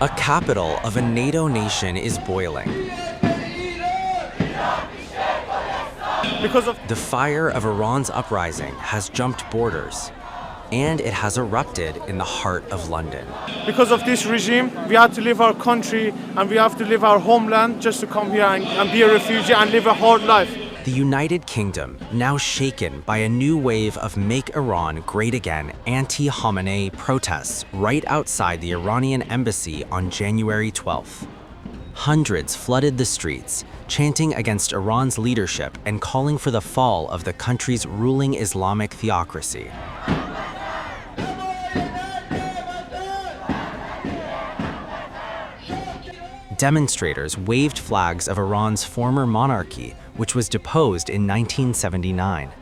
A capital of a NATO nation is boiling. Because of The fire of Iran's uprising has jumped borders, and it has erupted in the heart of London. this regime, we have to leave our country and we have to leave our homeland just to come here and be a refugee and live a hard life. The United Kingdom, now shaken by a new wave of Make Iran Great Again anti-Khamenei protests right outside the Iranian Embassy on January 12th. Hundreds flooded the streets, chanting against Iran's leadership and calling for the fall of the country's ruling Islamic theocracy. Demonstrators waved flags of Iran's former monarchy, which was deposed in 1979.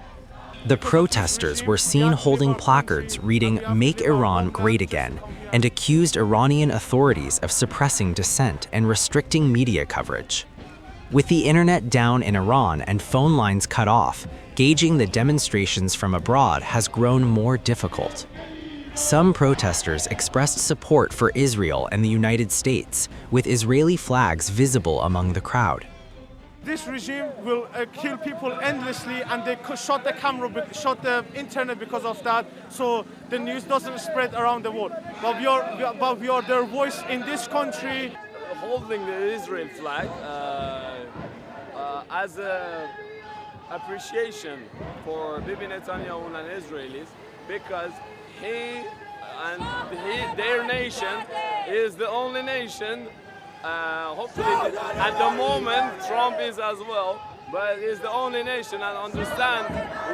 The protesters were seen holding placards reading "Make Iran Great Again" and accused Iranian authorities of suppressing dissent and restricting media coverage. With the internet down in Iran and phone lines cut off, gauging the demonstrations from abroad has grown more difficult. Some protesters expressed support for Israel and the United States, with Israeli flags visible among the crowd. This regime will kill people endlessly, and they shut the camera, shut the internet because of that, so the news doesn't spread around the world. But we are their voice in this country. Holding the Israel flag as an appreciation for Bibi Netanyahu and Israelis, because their nation is the only nation. Hopefully, at the moment, Trump is as well, but is the only nation, and understand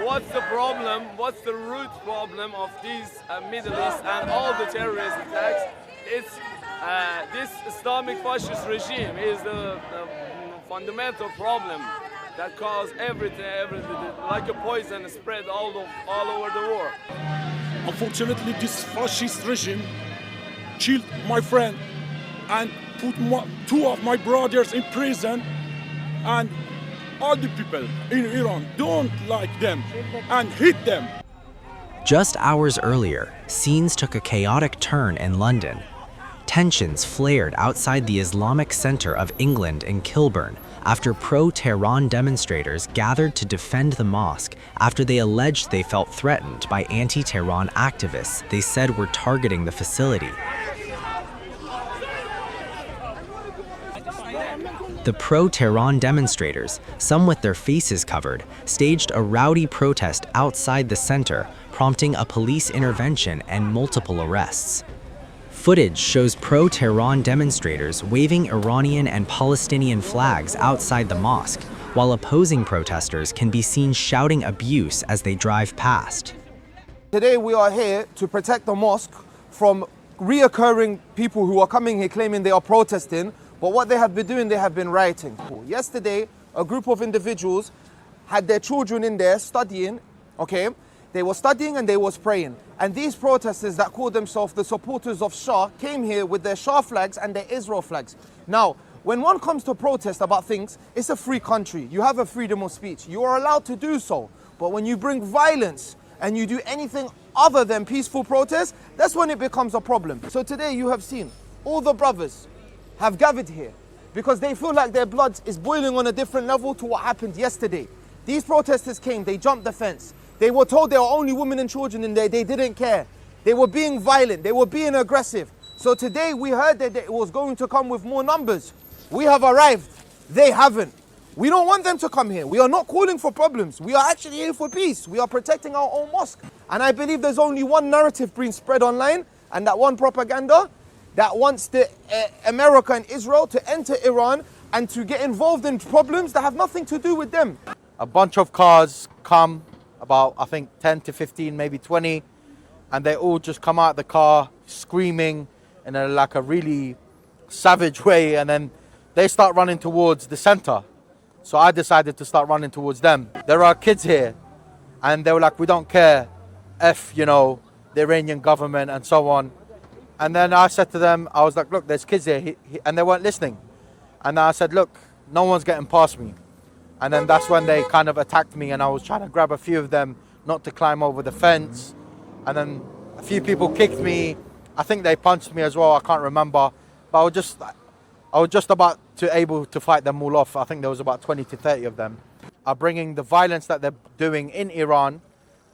what's the problem, what's the root problem of these Middle East and all the terrorist attacks. It's this Islamic fascist regime is the fundamental problem that caused everything like a poison spread all over the world. Unfortunately, this fascist regime killed my friend and put two of my brothers in prison, and all the people in Iran don't like them and hate them. Just hours earlier, scenes took a chaotic turn in London. Tensions flared outside the Islamic Center of England in Kilburn after pro-Tehran demonstrators gathered to defend the mosque after they alleged they felt threatened by anti-Tehran activists they said were targeting the facility. The pro-Tehran demonstrators, some with their faces covered, staged a rowdy protest outside the center, prompting a police intervention and multiple arrests. Footage shows pro-Tehran demonstrators waving Iranian and Palestinian flags outside the mosque, while opposing protesters can be seen shouting abuse as they drive past. Today we are here to protect the mosque from reoccurring people who are coming here claiming they are protesting, but what they have been doing, they have been rioting. Yesterday, a group of individuals had their children in there studying, okay? They were studying and they was praying. And these protesters that call themselves the supporters of Shah came here with their Shah flags and their Israel flags. Now, when one comes to protest about things, it's a free country. You have a freedom of speech. You are allowed to do so. But when you bring violence and you do anything other than peaceful protest, that's when it becomes a problem. So today you have seen all the brothers have gathered here because they feel like their blood is boiling on a different level to what happened yesterday. These protesters came, they jumped the fence. They were told there were only women and children in there. They didn't care. They were being violent. They were being aggressive. So today we heard that it was going to come with more numbers. We have arrived. They haven't. We don't want them to come here. We are not calling for problems. We are actually here for peace. We are protecting our own mosque. And I believe there's only one narrative being spread online, and that one propaganda that wants America and Israel to enter Iran and to get involved in problems that have nothing to do with them. A bunch of cars come, about I think 10 to 15, maybe 20, and they all just come out the car screaming in a really savage way, and then they start running towards the center. So I decided to start running towards them. There are kids here, and they were like, we don't care, the Iranian government and so on. And then I said to them, I was like, look, there's kids here, and they weren't listening. And I said, look, no one's getting past me. And then that's when they kind of attacked me, and I was trying to grab a few of them not to climb over the fence. And then a few people kicked me. I think they punched me as well, I can't remember. But I was just about to able to fight them all off. I think there was about 20 to 30 of them. Are bringing the violence that they're doing in Iran,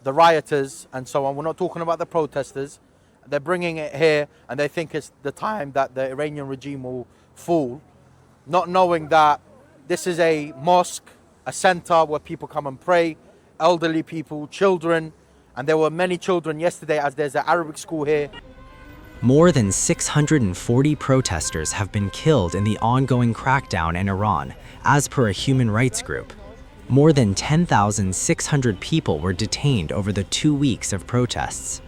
the rioters and so on. We're not talking about the protesters. They're bringing it here, and they think it's the time that the Iranian regime will fall, not knowing that this is a mosque, a center where people come and pray, elderly people, children, and there were many children yesterday as there's an Arabic school here. More than 640 protesters have been killed in the ongoing crackdown in Iran, as per a human rights group. More than 10,600 people were detained over the 2 weeks of protests.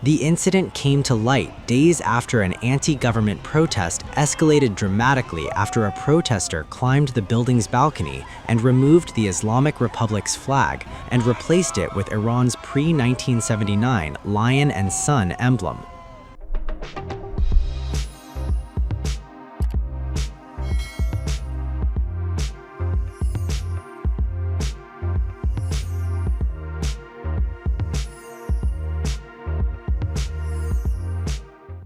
The incident came to light days after an anti-government protest escalated dramatically after a protester climbed the building's balcony and removed the Islamic Republic's flag and replaced it with Iran's pre-1979 lion and sun emblem.